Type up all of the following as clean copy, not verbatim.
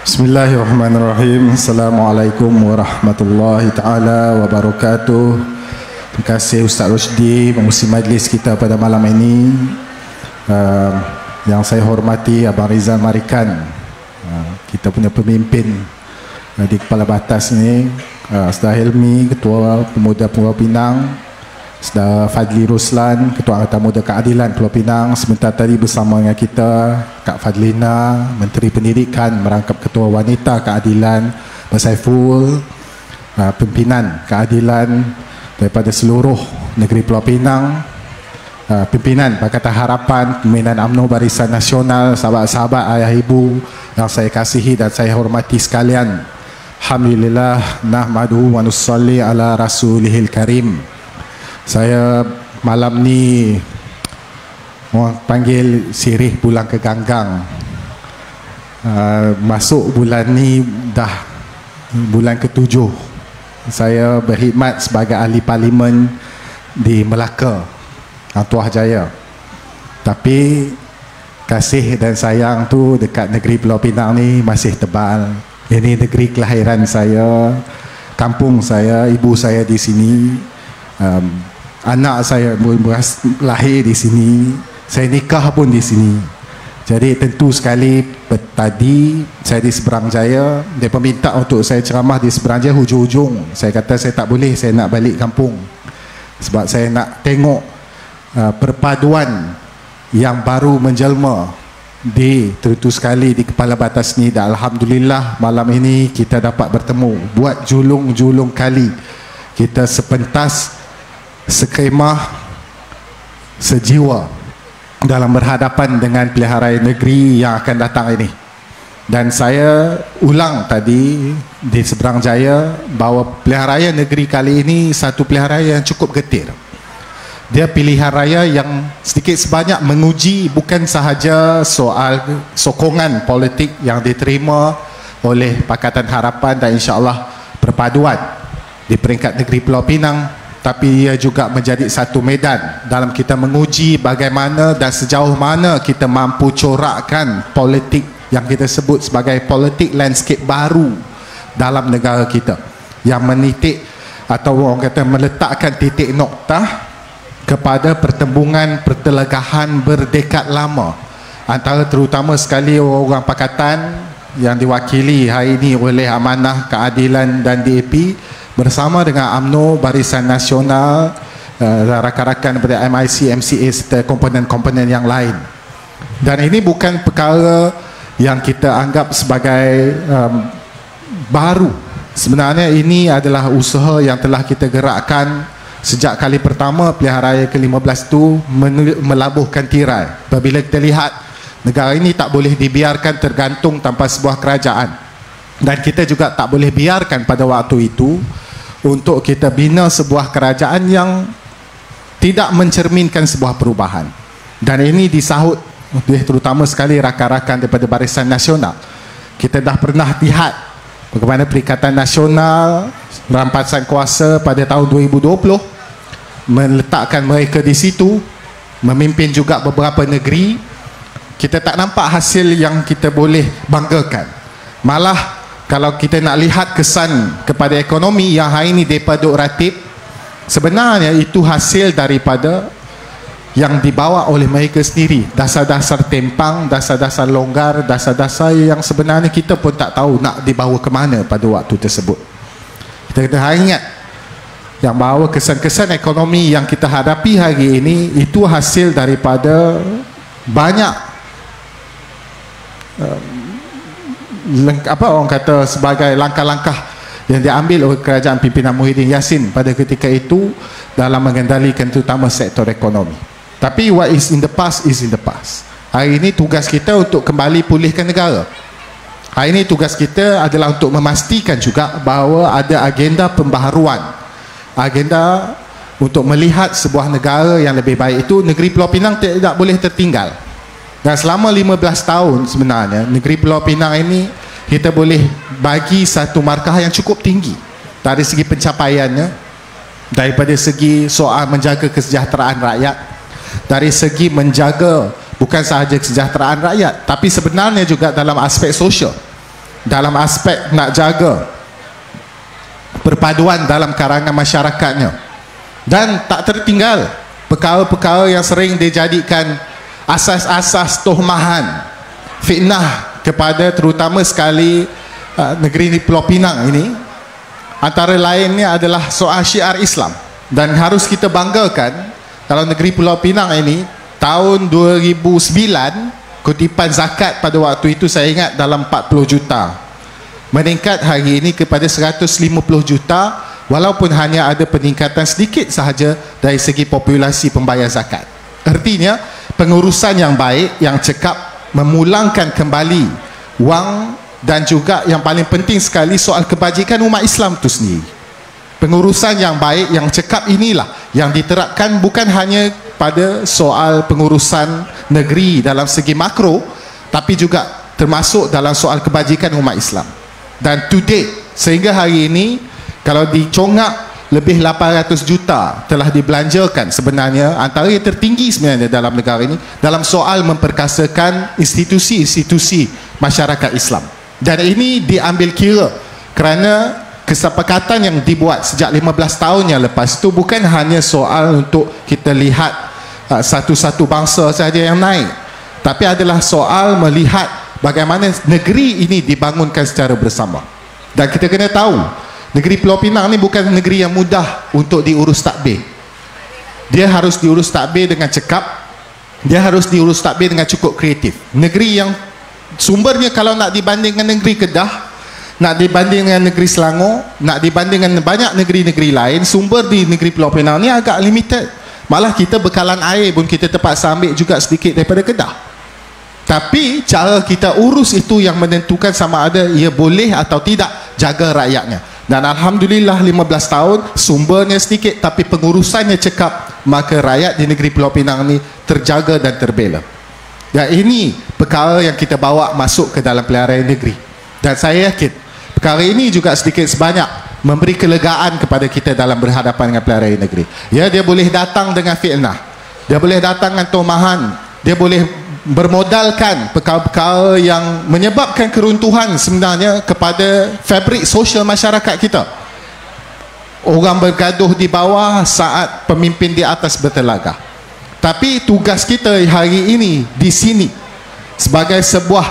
Bismillahirrahmanirrahim. Assalamualaikum warahmatullahi taala wabarakatuh. Terima kasih Ustaz Rusdi mengurusi majlis kita pada malam ini. Yang saya hormati Abang Rizal Marikan, kita punya pemimpin di Kepala Batas ni, Saudara Helmi, Ketua Pemuda Pulau Pinang, Saudara Fadli Ruslan, Ketua Angkatan Muda Keadilan Pulau Pinang. Sebentar tadi bersama dengan kita Kak Fadlina, Menteri Pendidikan merangkap Ketua Wanita Keadilan, Pak Saiful, pimpinan keadilan daripada seluruh negeri Pulau Pinang, pimpinan Pakatan Harapan, pimpinan UMNO Barisan Nasional, sahabat-sahabat, ayah ibu yang saya kasihi dan saya hormati sekalian. Alhamdulillah, nahmaduhu wa nusalli ala rasulihil karim. Saya malam ni orang panggil sirih pulang ke ganggang. Masuk bulan ni dah bulan ke-7. Saya berkhidmat sebagai ahli parlimen di Melaka, Hang Tuah Jaya. Tapi kasih dan sayang tu dekat negeri Pulau Pinang ni masih tebal. Ini negeri kelahiran saya, kampung saya, ibu saya di sini. Anak saya lahir di sini, saya nikah pun di sini. Jadi tentu sekali tadi saya di Seberang Jaya, dia minta untuk saya ceramah di Seberang Jaya hujung-hujung. Saya kata saya tak boleh, saya nak balik kampung. Sebab saya nak tengok perpaduan yang baru menjelma tentu sekali di Kepala Batas ni. Dan Alhamdulillah malam ini kita dapat bertemu, buat julung-julung kali kita sepentas, sekemah, sejiwa dalam berhadapan dengan pilihan raya negeri yang akan datang ini. Dan saya ulang tadi di Seberang Jaya bahawa pilihan raya negeri kali ini satu pilihan raya yang cukup getir. Dia pilihan raya yang sedikit sebanyak menguji bukan sahaja soal sokongan politik yang diterima oleh Pakatan Harapan dan insya-Allah perpaduan di peringkat negeri Pulau Pinang, tapi ia juga menjadi satu medan dalam kita menguji bagaimana dan sejauh mana kita mampu corakkan politik yang kita sebut sebagai politik landscape baru dalam negara kita, yang menitik atau orang kata meletakkan titik noktah kepada pertembungan pertelagahan berdekad lama antara terutama sekali orang pakatan yang diwakili hari ini oleh Amanah Keadilan dan DAP bersama dengan UMNO Barisan Nasional, rakan-rakan daripada MIC, MCA serta komponen-komponen yang lain. Dan ini bukan perkara yang kita anggap sebagai baru. Sebenarnya ini adalah usaha yang telah kita gerakkan sejak kali pertama pilihan raya ke-15 itu melabuhkan tirai. Apabila kita lihat negara ini tak boleh dibiarkan tergantung tanpa sebuah kerajaan, dan kita juga tak boleh biarkan pada waktu itu untuk kita bina sebuah kerajaan yang tidak mencerminkan sebuah perubahan. Dan ini disahut terutama sekali rakan-rakan daripada Barisan Nasional. Kita dah pernah lihat bagaimana Perikatan Nasional rampasan kuasa pada tahun 2020 meletakkan mereka di situ, memimpin juga beberapa negeri. Kita tak nampak hasil yang kita boleh banggakan. Malah kalau kita nak lihat kesan kepada ekonomi yang hari ini mereka duk ratib, sebenarnya itu hasil daripada yang dibawa oleh mereka sendiri. Dasar-dasar tempang, dasar-dasar longgar, dasar-dasar yang sebenarnya kita pun tak tahu nak dibawa ke mana pada waktu tersebut. Kita kena ingat yang bahawa kesan-kesan ekonomi yang kita hadapi hari ini itu hasil daripada banyak apa orang kata sebagai langkah-langkah yang diambil oleh kerajaan pimpinan Muhyiddin Yassin pada ketika itu dalam mengendalikan terutama sektor ekonomi. Tapi what is in the past is in the past. Hari ini tugas kita untuk kembali pulihkan negara. Hari ini tugas kita adalah untuk memastikan juga bahawa ada agenda pembaharuan, agenda untuk melihat sebuah negara yang lebih baik. Itu negeri Pulau Pinang tidak boleh tertinggal. Dan selama 15 tahun sebenarnya negeri Pulau Pinang ini kita boleh bagi satu markah yang cukup tinggi dari segi pencapaiannya, daripada segi soal menjaga kesejahteraan rakyat, dari segi menjaga bukan sahaja kesejahteraan rakyat tapi sebenarnya juga dalam aspek sosial. dalam aspek nak jaga perpaduan dalam kalangan masyarakatnya, dan tak tertinggal perkara-perkara yang sering dijadikan asas-asas tohmahan, fitnah kepada terutama sekali negeri Pulau Pinang ini. Antara lainnya adalah soal syiar Islam, dan harus kita banggakan kalau negeri Pulau Pinang ini tahun 2009 kutipan zakat pada waktu itu saya ingat dalam 40 juta, meningkat hari ini kepada 150 juta, walaupun hanya ada peningkatan sedikit sahaja dari segi populasi pembayar zakat. Artinya pengurusan yang baik, yang cekap, memulangkan kembali wang, dan juga yang paling penting sekali soal kebajikan umat Islam itu sendiri. Pengurusan yang baik, yang cekap inilah yang diterapkan bukan hanya pada soal pengurusan negeri dalam segi makro, tapi juga termasuk dalam soal kebajikan umat Islam. Dan to date, sehingga hari ini, kalau dicongak, lebih 800 juta telah dibelanjakan sebenarnya, antara yang tertinggi sebenarnya dalam negara ini, dalam soal memperkasakan institusi-institusi masyarakat Islam. Dan ini diambil kira kerana kesepakatan yang dibuat sejak 15 tahun yang lepas itu bukan hanya soal untuk kita lihat satu-satu bangsa sahaja yang naik, tapi adalah soal melihat bagaimana negeri ini dibangunkan secara bersama. Dan kita kena tahu, negeri Pulau Pinang ni bukan negeri yang mudah untuk diurus tadbir. Dia harus diurus tadbir dengan cekap, dia harus diurus tadbir dengan cukup kreatif. Negeri yang sumbernya kalau nak dibandingkan negeri Kedah, nak dibandingkan negeri Selangor, nak dibandingkan banyak negeri-negeri lain, sumber di negeri Pulau Pinang ni agak limited. Malah kita bekalan air pun kita terpaksa ambil juga sedikit daripada Kedah. Tapi cara kita urus itu yang menentukan sama ada ia boleh atau tidak jaga rakyatnya. Dan Alhamdulillah 15 tahun sumbernya sedikit tapi pengurusannya cekap, maka rakyat di negeri Pulau Pinang ni terjaga dan terbela. Dan ini perkara yang kita bawa masuk ke dalam pilihan negeri. Dan saya yakin perkara ini juga sedikit sebanyak memberi kelegaan kepada kita dalam berhadapan dengan pilihan negeri. Ya, dia boleh datang dengan fitnah, dia boleh datang dengan tomahan, dia boleh bermodalkan perkara-perkara yang menyebabkan keruntuhan sebenarnya kepada fabrik sosial masyarakat kita. Orang bergaduh di bawah saat pemimpin di atas bertelagah. Tapi tugas kita hari ini di sini sebagai sebuah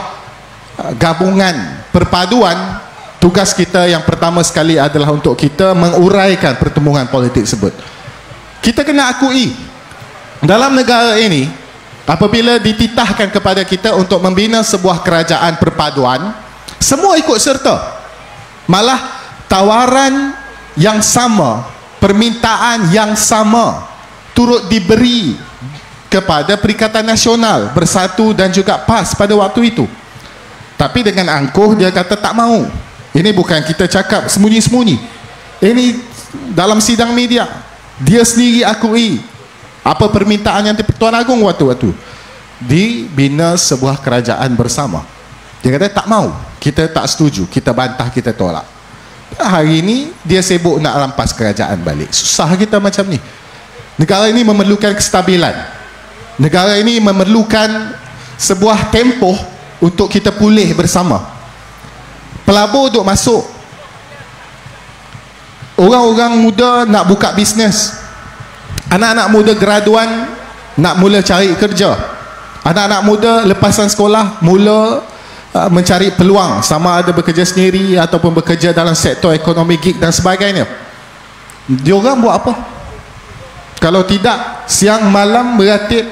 gabungan perpaduan, tugas kita yang pertama sekali adalah untuk kita menguraikan pertembungan politik tersebut. Kita kena akui dalam negara ini, apabila dititahkan kepada kita untuk membina sebuah kerajaan perpaduan, semua ikut serta. Malah tawaran yang sama, permintaan yang sama turut diberi kepada Perikatan Nasional Bersatu dan juga PAS pada waktu itu. Tapi dengan angkuh dia kata tak mau. Ini bukan kita cakap sembunyi-sembunyi, ini dalam sidang media dia sendiri akui apa permintaan yang Tuan Agong waktu-waktu dibina sebuah kerajaan bersama. Dia kata tak mau, kita tak setuju, kita bantah, kita tolak. Hari ini dia sibuk nak rampas kerajaan balik. Susah kita macam ni. Negara ini memerlukan kestabilan. Negara ini memerlukan sebuah tempoh untuk kita pulih bersama. Pelabur duk masuk, orang-orang muda nak buka bisnes, anak-anak muda graduan nak mula cari kerja, anak-anak muda lepasan sekolah mula mencari peluang, sama ada bekerja sendiri ataupun bekerja dalam sektor ekonomi gig dan sebagainya. Diorang buat apa? Kalau tidak, siang malam beratip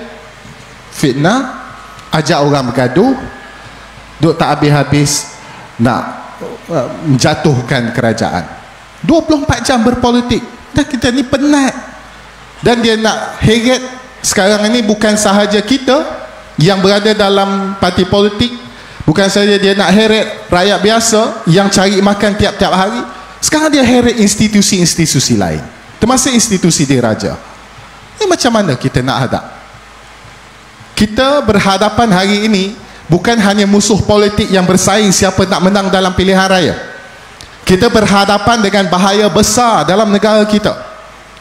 fitnah, ajak orang bergaduh, duk tak habis-habis nak menjatuhkan kerajaan. 24 jam berpolitik, dah kita ni penat. Dan dia nak heret sekarang ini bukan sahaja kita yang berada dalam parti politik, bukan sahaja dia nak heret rakyat biasa yang cari makan tiap-tiap hari. Sekarang dia heret institusi-institusi lain, termasuk institusi diraja. Ini macam mana kita nak hadap? Kita berhadapan hari ini bukan hanya musuh politik yang bersaing siapa nak menang dalam pilihan raya. Kita berhadapan dengan bahaya besar dalam negara kita.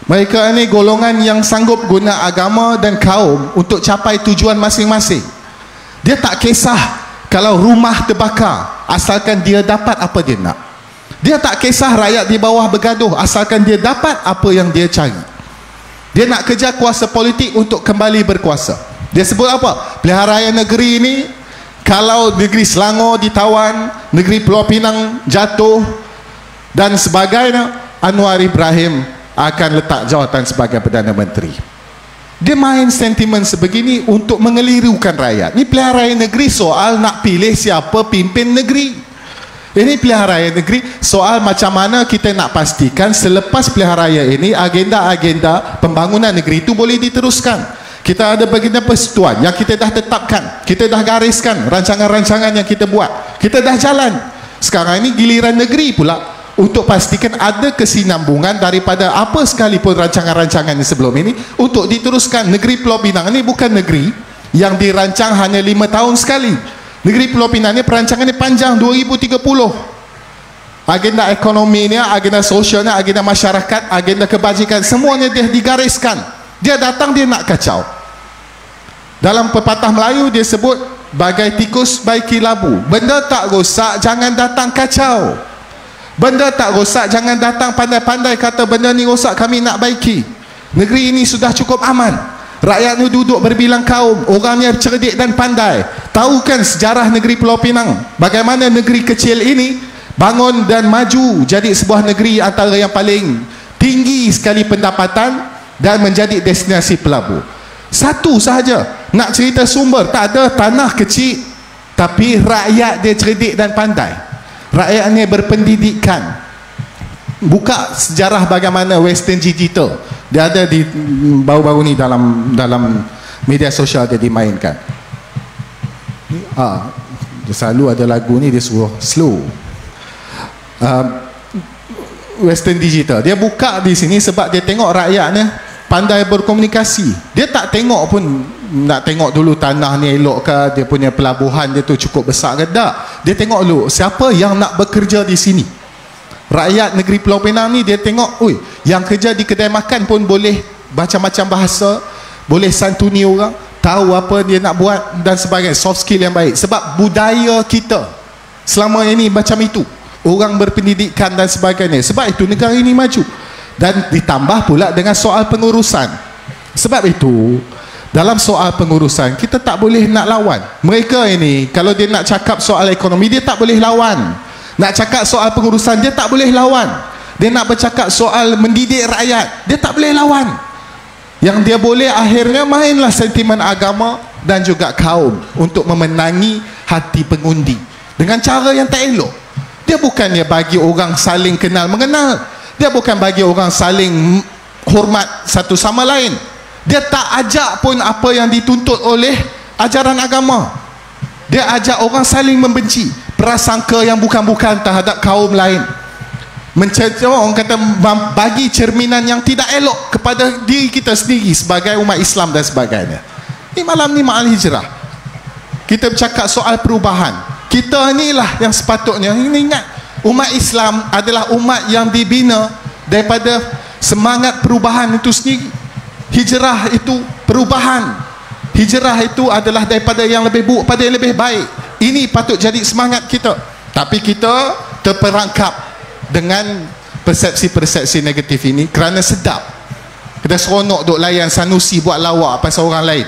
Mereka ini golongan yang sanggup guna agama dan kaum untuk capai tujuan masing-masing. Dia tak kisah Kalau rumah terbakar, asalkan dia dapat apa dia nak. Dia tak kisah rakyat di bawah bergaduh, asalkan dia dapat apa yang dia cari. Dia nak kejar kuasa politik untuk kembali berkuasa. Dia sebut apa? Pilihan negeri ini, kalau negeri Selangor ditawan, negeri Pulau Pinang jatuh dan sebagainya, Anwar Ibrahim akan letak jawatan sebagai Perdana Menteri. Dia main sentimen sebegini untuk mengelirukan rakyat. Ini pilihan raya negeri soal nak pilih siapa pimpin negeri. Ini pilihan raya negeri soal macam mana kita nak pastikan selepas pilihan raya ini agenda-agenda pembangunan negeri itu boleh diteruskan. Kita ada baginda persetujuan yang kita dah tetapkan, kita dah gariskan rancangan-rancangan yang kita buat, kita dah jalan. Sekarang ini giliran negeri pula untuk pastikan ada kesinambungan daripada apa sekalipun rancangan-rancangan sebelum ini untuk diteruskan. Negeri Pulau Pinang ini bukan negeri yang dirancang hanya 5 tahun sekali. Negeri Pulau Pinang ini perancangannya panjang, 2030. Agenda ekonominya, agenda sosialnya, agenda masyarakat, agenda kebajikan, semuanya dia digariskan. Dia datang, dia nak kacau. Dalam pepatah Melayu dia sebut, bagai tikus baiki labu. Benda tak rosak, jangan datang kacau. Benda tak rosak, jangan datang pandai-pandai kata benda ni rosak, kami nak baiki. Negeri ini sudah cukup aman. Rakyat ni duduk berbilang kaum, orangnya cerdik dan pandai. Tahu kan sejarah negeri Pulau Pinang, bagaimana negeri kecil ini bangun dan maju jadi sebuah negeri antara yang paling tinggi sekali pendapatan dan menjadi destinasi pelabur. Satu sahaja nak cerita sumber, tak ada, tanah kecil tapi rakyat dia cerdik dan pandai. Rakyatnya berpendidikan. Buka sejarah bagaimana Western Digital, dia ada di baru-baru ni dalam media sosial dia dimainkan. Dia selalu ada lagu ni dia suruh slow. Western Digital dia buka di sini sebab dia tengok rakyatnya pandai berkomunikasi. Dia tak tengok pun nak tengok dulu tanah ni elok ke, dia punya pelabuhan dia tu cukup besar ke tak. Dia tengok dulu siapa yang nak bekerja di sini. Rakyat negeri Pulau Pinang ni dia tengok, oi, yang kerja di kedai makan pun boleh macam-macam bahasa, boleh santuni orang, tahu apa dia nak buat dan sebagainya, soft skill yang baik. Sebab budaya kita selama ini macam itu, orang berpendidikan dan sebagainya. Sebab itu negara ini maju. Dan ditambah pula dengan soal pengurusan. Sebab itu dalam soal pengurusan kita tak boleh nak lawan. Mereka ini kalau dia nak cakap soal ekonomi dia tak boleh lawan. Nak cakap soal pengurusan dia tak boleh lawan. Dia nak bercakap soal mendidik rakyat dia tak boleh lawan. Yang dia boleh akhirnya mainlah sentimen agama dan juga kaum untuk memenangi hati pengundi dengan cara yang tak elok. Dia bukannya bagi orang saling kenal mengenal. Dia bukan bagi orang saling hormat satu sama lain. Dia tak ajak pun apa yang dituntut oleh ajaran agama. Dia ajak orang saling membenci, prasangka yang bukan-bukan terhadap kaum lain. Orang kata bagi cerminan yang tidak elok kepada diri kita sendiri sebagai umat Islam dan sebagainya. Ini malam ni Ma'al Hijrah kita bercakap soal perubahan. Kita inilah yang sepatutnya, ini ingat, umat Islam adalah umat yang dibina daripada semangat perubahan itu sendiri. Hijrah itu perubahan. Hijrah itu adalah daripada yang lebih buruk pada yang lebih baik. Ini patut jadi semangat kita. Tapi kita terperangkap dengan persepsi-persepsi negatif ini kerana sedap. Kita seronok duk layan Sanusi buat lawak pasal orang lain.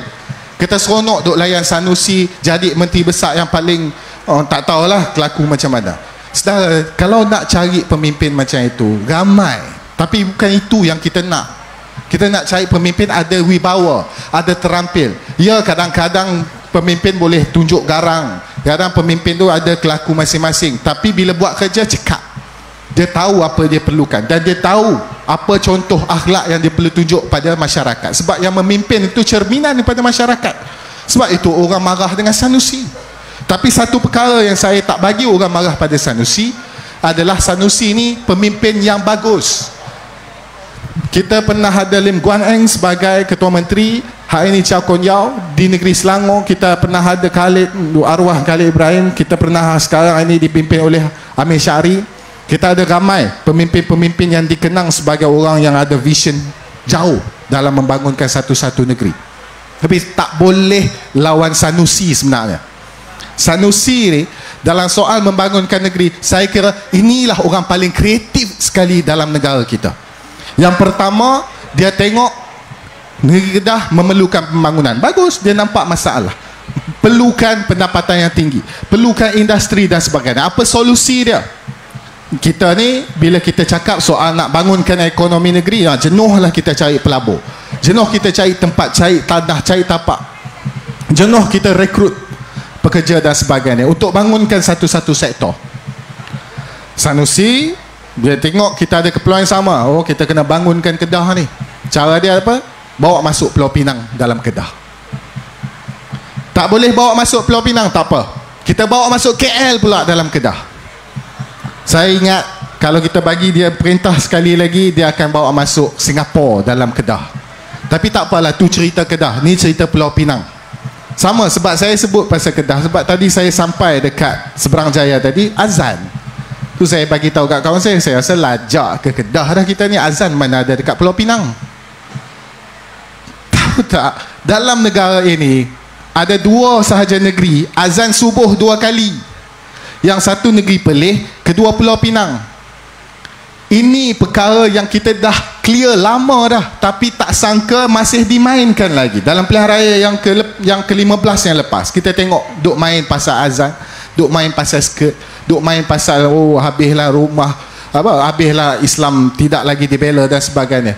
Kita seronok duk layan Sanusi jadi menteri besar yang paling tak tahulah kelaku macam mana. Saudara, kalau nak cari pemimpin macam itu ramai, tapi bukan itu yang kita nak. Kita nak cari pemimpin ada wibawa, ada terampil. Ya, kadang-kadang pemimpin boleh tunjuk garang, kadang pemimpin tu ada kelaku masing-masing, tapi bila buat kerja cekap. Dia tahu apa dia perlukan dan dia tahu apa contoh akhlak yang dia perlu tunjuk pada masyarakat. Sebab yang memimpin itu cerminan daripada masyarakat. Sebab itu orang marah dengan Sanusi. Tapi satu perkara yang saya tak bagi orang marah pada Sanusi adalah Sanusi ini pemimpin yang bagus. Kita pernah ada Lim Guan Eng sebagai Ketua Menteri, hari ini Chow Kon Yeow di negeri Selangor. Kita pernah ada Khalid, arwah Khalid Ibrahim. Kita pernah sekarang ini dipimpin oleh Amir Syari. Kita ada ramai pemimpin-pemimpin yang dikenang sebagai orang yang ada vision jauh dalam membangunkan satu-satu negeri. Tapi tak boleh lawan Sanusi sebenarnya. Sanusi ni dalam soal membangunkan negeri, saya kira inilah orang paling kreatif sekali dalam negara kita. Yang pertama, dia tengok negeri Kedah memerlukan pembangunan. Bagus, dia nampak masalah. Perlukan pendapatan yang tinggi, perlukan industri dan sebagainya. Apa solusi dia? Kita ni bila kita cakap soal nak bangunkan ekonomi negeri, jenuhlah kita cari pelabur, jenuh kita cari tempat, cari tanah, cari tapak, jenuh kita rekrut pekerja dan sebagainya untuk bangunkan satu-satu sektor. Sanusi dia tengok kita ada keperluan yang sama. Oh, kita kena bangunkan Kedah ni. Cara dia apa? Bawa masuk Pulau Pinang dalam Kedah. Tak boleh bawa masuk Pulau Pinang, tak apa, kita bawa masuk KL pula dalam Kedah. Saya ingat kalau kita bagi dia perintah sekali lagi, dia akan bawa masuk Singapura dalam Kedah. Tapi tak apalah, tu cerita Kedah, ni cerita Pulau Pinang. Sama, sebab saya sebut pasal Kedah, sebab tadi saya sampai dekat Seberang Jaya tadi, azan. Tu saya bagi tahu kat kawan saya rasa lajak ke Kedah dah kita ni, azan mana ada dekat Pulau Pinang. Tahu tak, dalam negara ini ada dua sahaja negeri azan subuh 2 kali. Yang satu negeri Perlis, kedua Pulau Pinang. Ini perkara yang kita dah clear lama dah, tapi tak sangka masih dimainkan lagi. Dalam pilihan raya yang ke-15 yang lepas, kita tengok duk main pasal azan, duk main pasal skirt, duk main pasal habislah rumah, habislah Islam tidak lagi dibela dan sebagainya.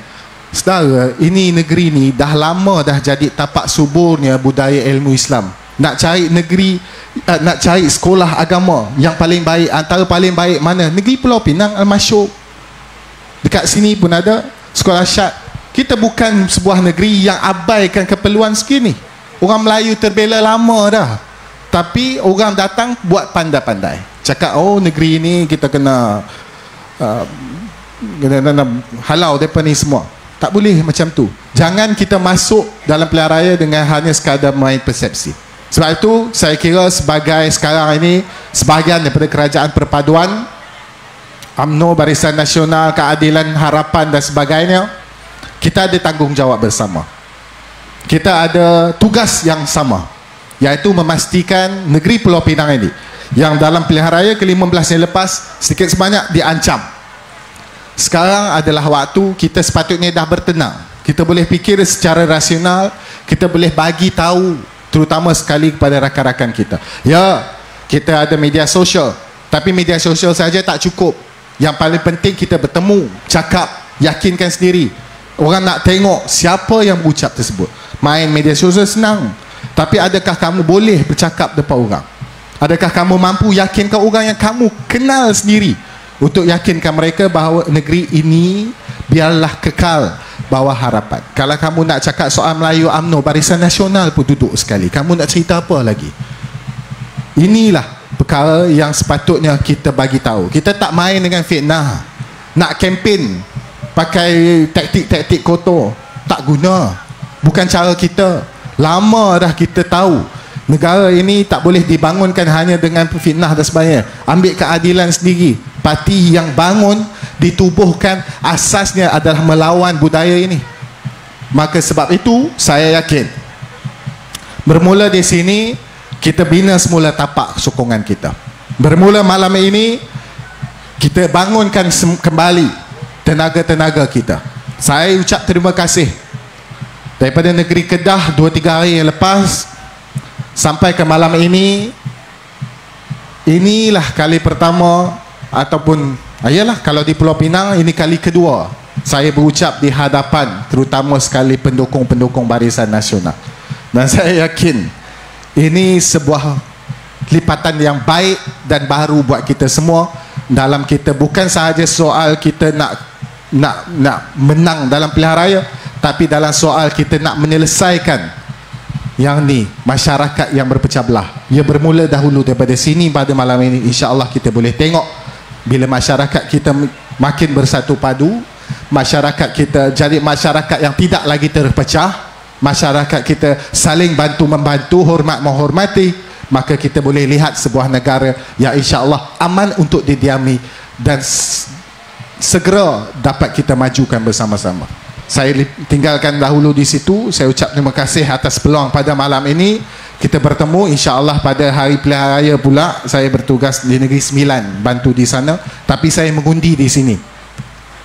Saudara, ini negeri ni dah lama dah jadi tapak suburnya budaya ilmu Islam. Nak cari negeri, nak cari sekolah agama yang paling baik, antara paling baik mana? Negeri Pulau Pinang Al-Masyuk. Dekat sini pun ada sekolah syad. Kita bukan sebuah negeri yang abaikan keperluan segini. Orang Melayu terbela lama dah, tapi orang datang buat pandai-pandai, cakap oh negeri ini kita kena halau mereka ni semua. Tak boleh macam tu. Jangan kita masuk dalam pilihan raya dengan hanya sekadar main persepsi. Sebab itu saya kira sebagai sekarang ini sebahagian daripada kerajaan perpaduan, UMNO, Barisan Nasional, Keadilan, Harapan dan sebagainya, kita ada tanggungjawab bersama. Kita ada tugas yang sama, iaitu memastikan negeri Pulau Pinang ini yang dalam pilihan raya ke-15 yang lepas sedikit sebanyak diancam. Sekarang adalah waktu kita sepatutnya dah bertenang. Kita boleh fikir secara rasional, kita boleh bagi tahu terutama sekali kepada rakan-rakan kita. Ya, kita ada media sosial, tapi media sosial saja tak cukup. Yang paling penting kita bertemu, cakap, yakinkan sendiri. Orang nak tengok siapa yang berucap tersebut. Main media sosial senang, tapi adakah kamu boleh bercakap depan orang? Adakah kamu mampu yakinkan orang yang kamu kenal sendiri untuk yakinkan mereka bahawa negeri ini biarlah kekal bawah harapan? Kalau kamu nak cakap soal Melayu, UMNO, Barisan Nasional pun duduk sekali. Kamu nak cerita apa lagi? Inilah perkara yang sepatutnya kita bagi tahu. Kita tak main dengan fitnah. Nak kempen pakai taktik-taktik kotor, tak guna. Bukan cara kita. Lama dah kita tahu negara ini tak boleh dibangunkan hanya dengan fitnah dan sebagainya. Ambil keadilan sendiri. Parti yang bangun, ditubuhkan, asasnya adalah melawan budaya ini. Maka sebab itu saya yakin bermula di sini kita bina semula tapak sokongan kita. Bermula malam ini kita bangunkan kembali tenaga-tenaga kita. Saya ucap terima kasih daripada negeri Kedah 2-3 hari yang lepas sampai ke malam ini. Inilah kali pertama, ataupun ayalah kalau di Pulau Pinang ini kali kedua saya berucap di hadapan terutama sekali pendukung-pendukung Barisan Nasional. Dan saya yakin ini sebuah lipatan yang baik dan baru buat kita semua. Dalam kita bukan sahaja soal kita nak menang dalam pilihan raya, tapi dalam soal kita nak menyelesaikan yang ni, masyarakat yang berpecah belah. Ia bermula dahulu daripada sini pada malam ini. InsyaAllah kita boleh tengok bila masyarakat kita makin bersatu padu, masyarakat kita jadi masyarakat yang tidak lagi terpecah, masyarakat kita saling bantu-membantu, hormat-menghormati, maka kita boleh lihat sebuah negara yang insya-Allah aman untuk didiami dan segera dapat kita majukan bersama-sama. Saya tinggalkan dahulu di situ. Saya ucap terima kasih atas peluang pada malam ini. kita bertemu insya-Allah pada hari pilihan raya pula. Saya bertugas di Negeri Sembilan, bantu di sana, tapi saya mengundi di sini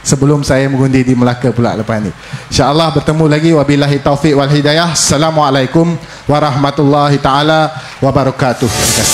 sebelum saya mengundi di Melaka pula lepas ni. Insya-Allah bertemu lagi. Wabillahi taufik wal hidayah. Assalamualaikum warahmatullahi taala wabarakatuh.